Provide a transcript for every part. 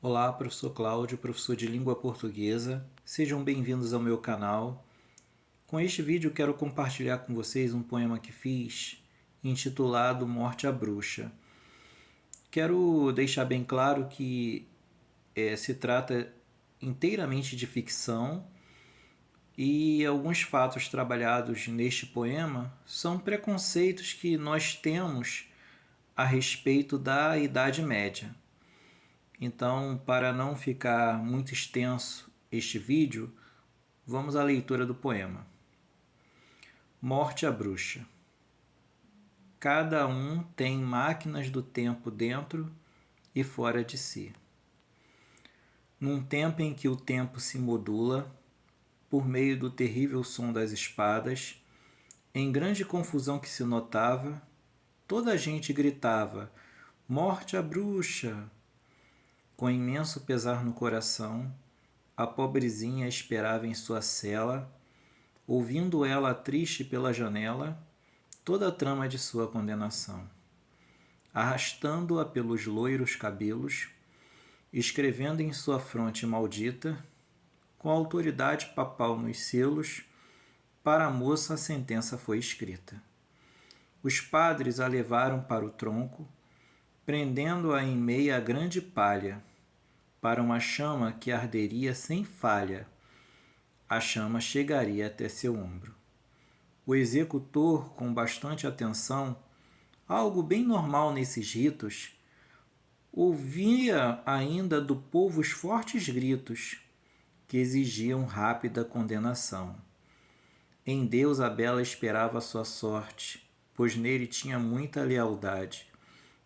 Olá, professor Cláudio, professor de língua portuguesa. Sejam bem-vindos ao meu canal. Com este vídeo quero compartilhar com vocês um poema que fiz intitulado Morte à Bruxa. Quero deixar bem claro que se trata inteiramente de ficção e alguns fatos trabalhados neste poema são preconceitos que nós temos a respeito da Idade Média. Então, para não ficar muito extenso este vídeo, vamos à leitura do poema. Morte à Bruxa. Cada um tem máquinas do tempo dentro e fora de si. Num tempo em que o tempo se modula, por meio do terrível som das espadas, em grande confusão que se notava, toda a gente gritava: Morte à bruxa! Com imenso pesar no coração, a pobrezinha esperava em sua cela, ouvindo ela triste pela janela toda a trama de sua condenação. Arrastando-a pelos loiros cabelos, escrevendo em sua fronte maldita, com a autoridade papal nos selos, para a moça a sentença foi escrita. Os padres a levaram para o tronco, prendendo-a em meia grande palha, para uma chama que arderia sem falha. A chama chegaria até seu ombro. O executor, com bastante atenção, algo bem normal nesses ritos, ouvia ainda do povo os fortes gritos que exigiam rápida condenação. Em Deus a bela esperava a sua sorte, pois nele tinha muita lealdade,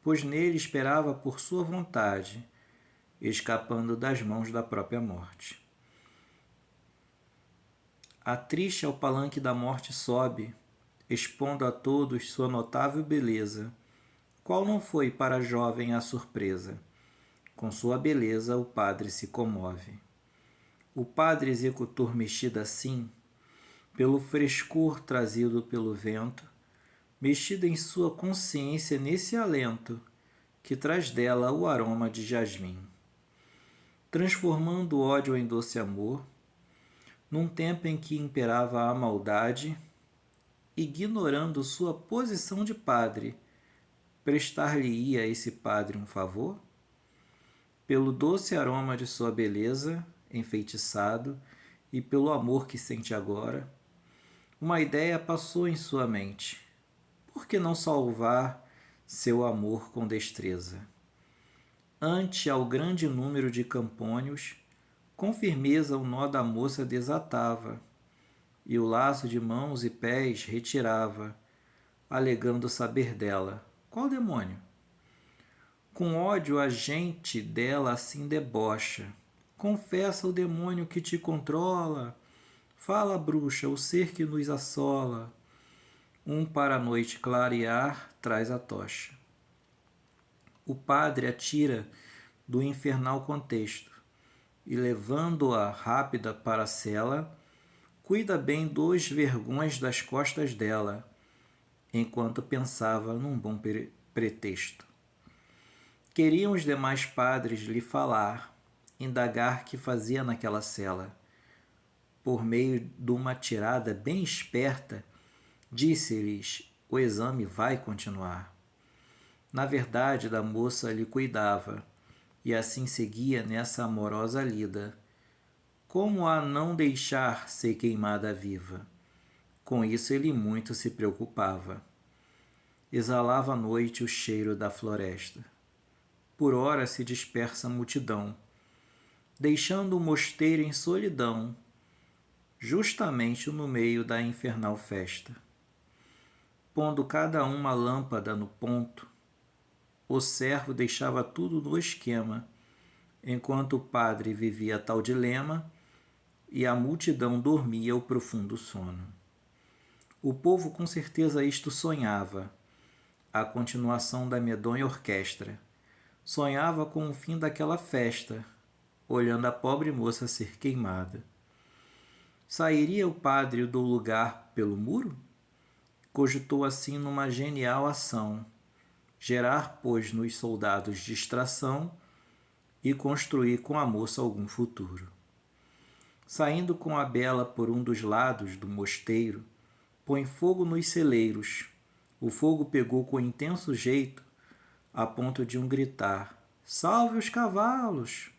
pois nele esperava por sua vontade, escapando das mãos da própria morte. A triste ao palanque da morte sobe, expondo a todos sua notável beleza. Qual não foi para a jovem a surpresa? Com sua beleza o padre se comove. O padre executor mexido assim, pelo frescor trazido pelo vento, mexido em sua consciência nesse alento, que traz dela o aroma de jasmim. Transformando o ódio em doce amor, num tempo em que imperava a maldade, ignorando sua posição de padre, prestar-lhe-ia esse padre um favor? Pelo doce aroma de sua beleza, enfeitiçado, e pelo amor que sente agora, uma ideia passou em sua mente. Por que não salvar seu amor com destreza? Ante ao grande número de campônios, com firmeza o nó da moça desatava, e o laço de mãos e pés retirava, alegando saber dela. Qual demônio? Com ódio a gente dela assim debocha. Confessa o demônio que te controla. Fala, bruxa, o ser que nos assola. Um para a noite clarear traz a tocha. O padre atira do infernal contexto e, levando-a rápida para a cela, cuida bem dos vergões das costas dela, enquanto pensava num bom pretexto. Queriam os demais padres lhe falar, indagar que fazia naquela cela. Por meio de uma tirada bem esperta, disse-lhes: o exame vai continuar. Na verdade, da moça lhe cuidava, e assim seguia nessa amorosa lida. Como a não deixar ser queimada viva? Com isso ele muito se preocupava. Exalava à noite o cheiro da floresta. Por hora se dispersa a multidão, deixando o mosteiro em solidão, justamente no meio da infernal festa. Pondo cada uma lâmpada no ponto, o servo deixava tudo no esquema, enquanto o padre vivia tal dilema e a multidão dormia o profundo sono. O povo com certeza isto sonhava, a continuação da medonha orquestra. Sonhava com o fim daquela festa, olhando a pobre moça ser queimada. Sairia o padre do lugar pelo muro? Cogitou assim numa genial ação, gerar, pois, nos soldados distração e construir com a moça algum futuro. Saindo com a bela por um dos lados do mosteiro, põe fogo nos celeiros. O fogo pegou com intenso jeito, a ponto de um gritar: "Salve os cavalos!"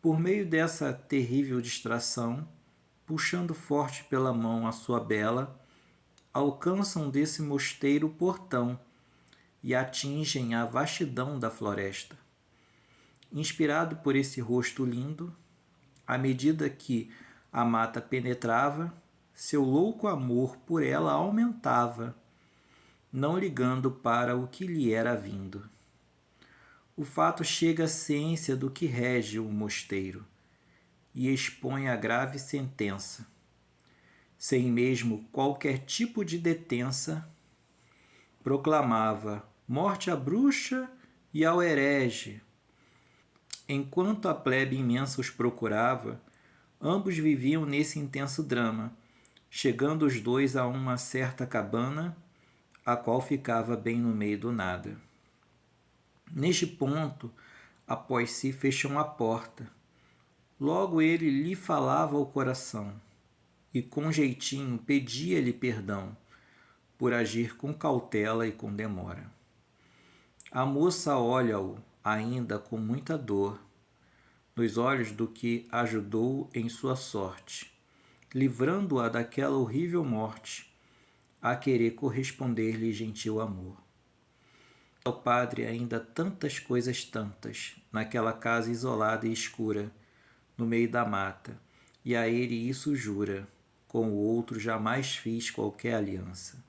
Por meio dessa terrível distração, puxando forte pela mão a sua bela, alcançam desse mosteiro o portão e atingem a vastidão da floresta. Inspirado por esse rosto lindo, à medida que a mata penetrava, seu louco amor por ela aumentava, não ligando para o que lhe era vindo. O fato chega à ciência do que rege o mosteiro e expõe a grave sentença. Sem mesmo qualquer tipo de detença, proclamava morte à bruxa e ao herege. Enquanto a plebe imensa os procurava, ambos viviam nesse intenso drama, chegando os dois a uma certa cabana, a qual ficava bem no meio do nada. Neste ponto, após si fecham a porta. Logo ele lhe falava ao coração, e com jeitinho pedia-lhe perdão, por agir com cautela e com demora. A moça olha-o, ainda com muita dor, nos olhos do que ajudou em sua sorte, livrando-a daquela horrível morte, a querer corresponder-lhe gentil amor. Ao padre ainda tantas coisas tantas, naquela casa isolada e escura, no meio da mata, e a ele isso jura, com o outro jamais fiz qualquer aliança.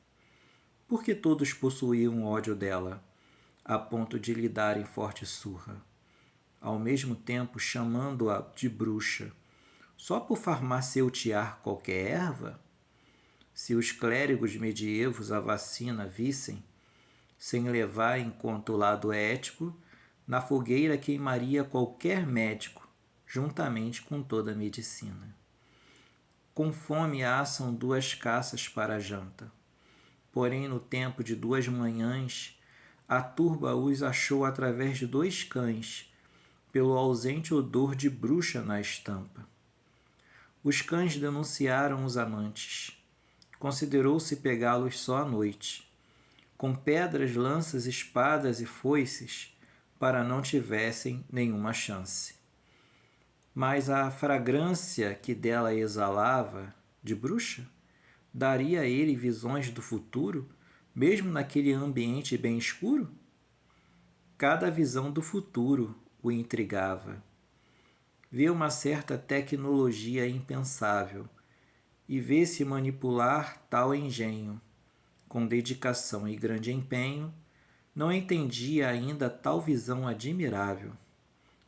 Porque todos possuíam ódio dela, a ponto de lhe darem forte surra, ao mesmo tempo chamando-a de bruxa, só por farmaceutear qualquer erva? Se os clérigos medievos a vacina vissem, sem levar em conta o lado ético, na fogueira queimaria qualquer médico, juntamente com toda a medicina. Com fome assam 2 caças para a janta. Porém, no tempo de 2 manhãs, a turba os achou através de 2 cães, pelo ausente odor de bruxa na estampa. Os cães denunciaram os amantes. Considerou-se pegá-los só à noite, com pedras, lanças, espadas e foices, para não tivessem nenhuma chance. Mas a fragrância que dela exalava, de bruxa, daria a ele visões do futuro, mesmo naquele ambiente bem escuro? Cada visão do futuro o intrigava. Vê uma certa tecnologia impensável e vê-se manipular tal engenho. Com dedicação e grande empenho, não entendia ainda tal visão admirável.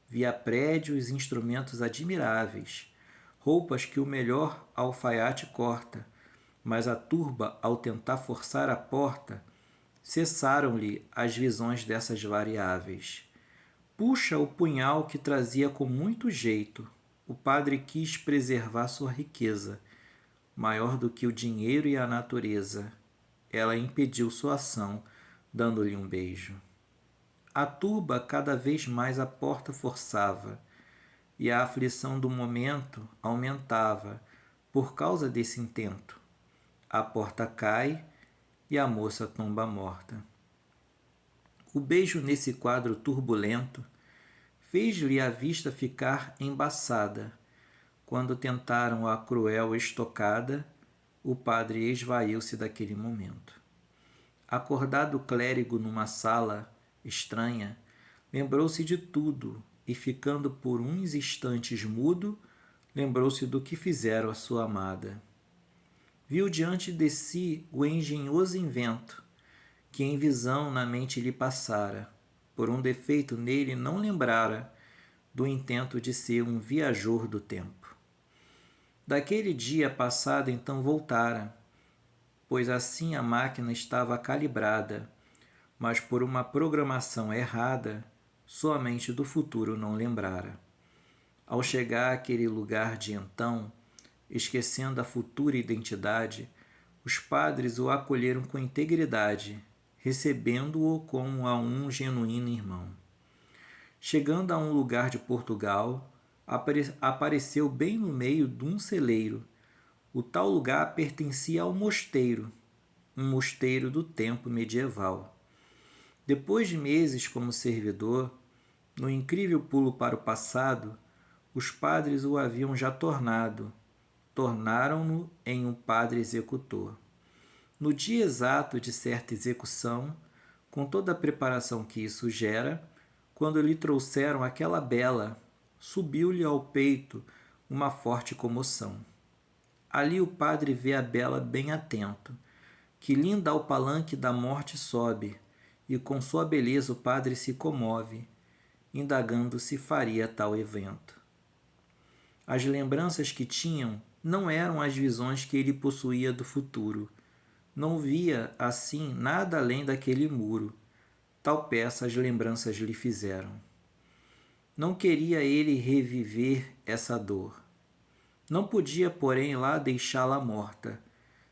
Via prédios e instrumentos admiráveis, roupas que o melhor alfaiate corta, mas a turba, ao tentar forçar a porta, cessaram-lhe as visões dessas variáveis. Puxa o punhal que trazia com muito jeito. O padre quis preservar sua riqueza, maior do que o dinheiro e a natureza. Ela impediu sua ação, dando-lhe um beijo. A turba cada vez mais a porta forçava, e a aflição do momento aumentava por causa desse intento. A porta cai e a moça tomba morta. O beijo nesse quadro turbulento fez-lhe a vista ficar embaçada. Quando tentaram a cruel estocada, o padre esvaiu-se daquele momento. Acordado o clérigo numa sala estranha, lembrou-se de tudo e, ficando por uns instantes mudo, lembrou-se do que fizeram a sua amada. Viu diante de si o engenhoso invento, que em visão na mente lhe passara. Por um defeito nele não lembrara do intento de ser um viajor do tempo. Daquele dia passado então voltara, pois assim a máquina estava calibrada, mas por uma programação errada, somente do futuro não lembrara. Ao chegar àquele lugar de então, esquecendo a futura identidade, os padres o acolheram com integridade, recebendo-o como a um genuíno irmão. Chegando a um lugar de Portugal, apareceu bem no meio de um celeiro. O tal lugar pertencia ao mosteiro, um mosteiro do tempo medieval. Depois de meses como servidor, no incrível pulo para o passado, os padres o haviam já tornaram-no em um padre executor. No dia exato de certa execução, com toda a preparação que isso gera, quando lhe trouxeram aquela bela, subiu-lhe ao peito uma forte comoção. Ali o padre vê a bela bem atento, que linda ao palanque da morte sobe, e com sua beleza o padre se comove, indagando se faria tal evento. As lembranças que tinham não eram as visões que ele possuía do futuro. Não via, assim, nada além daquele muro. Tal peça as lembranças lhe fizeram. Não queria ele reviver essa dor. Não podia, porém, lá deixá-la morta.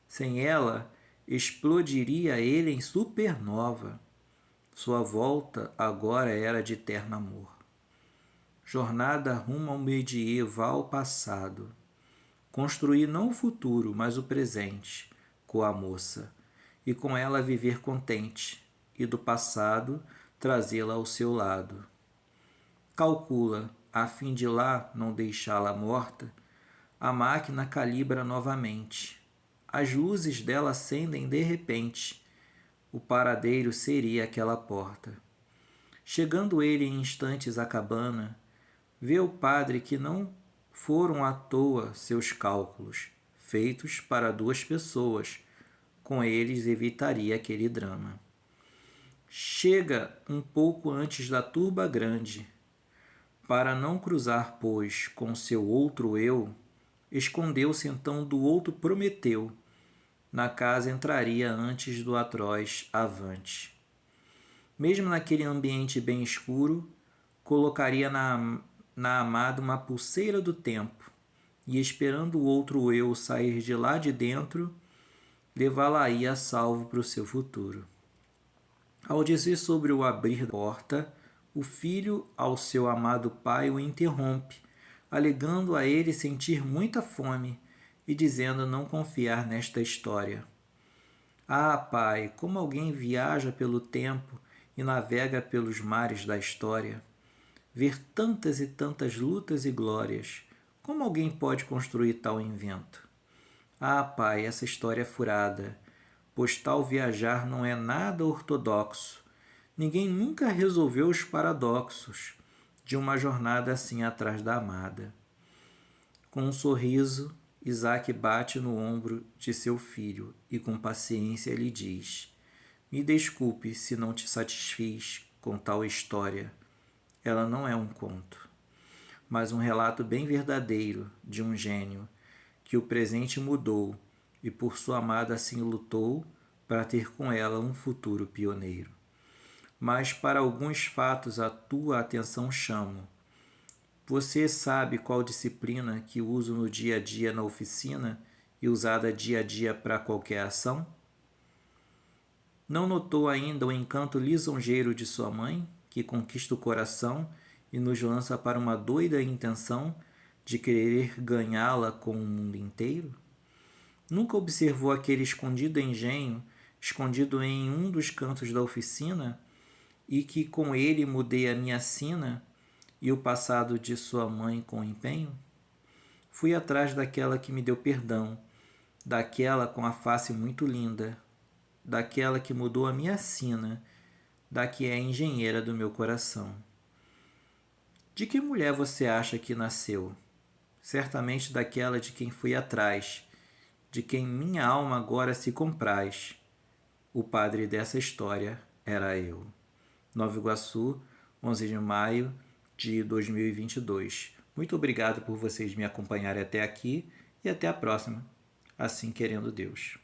Sem ela, explodiria ele em supernova. Sua volta agora era de eterno amor. Jornada rumo ao medieval passado. Construir não o futuro, mas o presente, com a moça, e com ela viver contente, e do passado trazê-la ao seu lado. Calcula, a fim de lá não deixá-la morta, a máquina calibra novamente. As luzes dela acendem de repente. O paradeiro seria aquela porta. Chegando ele em instantes à cabana, vê o padre que não foram à toa seus cálculos, feitos para 2 pessoas. Com eles evitaria aquele drama. Chega um pouco antes da turba grande. Para não cruzar, pois, com seu outro eu, escondeu-se então do outro Prometeu. Na casa entraria antes do atroz avante. Mesmo naquele ambiente bem escuro, colocaria na amada uma pulseira do tempo, e esperando o outro eu sair de lá de dentro, levá-la-ia salvo para o seu futuro. Ao dizer sobre o abrir da porta, o filho ao seu amado pai o interrompe, alegando a ele sentir muita fome e dizendo não confiar nesta história. Ah, pai, como alguém viaja pelo tempo e navega pelos mares da história. Ver tantas e tantas lutas e glórias, como alguém pode construir tal invento? Ah, pai, essa história é furada, pois tal viajar não é nada ortodoxo. Ninguém nunca resolveu os paradoxos de uma jornada assim atrás da amada. Com um sorriso, Isaac bate no ombro de seu filho e com paciência lhe diz: me desculpe se não te satisfiz com tal história. Ela não é um conto, mas um relato bem verdadeiro de um gênio que o presente mudou e por sua amada assim lutou para ter com ela um futuro pioneiro. Mas para alguns fatos a tua atenção chamo. Você sabe qual disciplina que uso no dia a dia na oficina e usada dia a dia para qualquer ação? Não notou ainda o encanto lisonjeiro de sua mãe, que conquista o coração e nos lança para uma doida intenção de querer ganhá-la com o mundo inteiro? Nunca observou aquele escondido engenho, escondido em um dos cantos da oficina, e que com ele mudei a minha sina e o passado de sua mãe com empenho? Fui atrás daquela que me deu perdão, daquela com a face muito linda, daquela que mudou a minha sina, da que é a engenheira do meu coração. De que mulher você acha que nasceu? Certamente daquela de quem fui atrás, de quem minha alma agora se compraz. O padre dessa história era eu. Nova Iguaçu, 11 de maio de 2022. Muito obrigado por vocês me acompanharem até aqui e até a próxima, assim querendo Deus.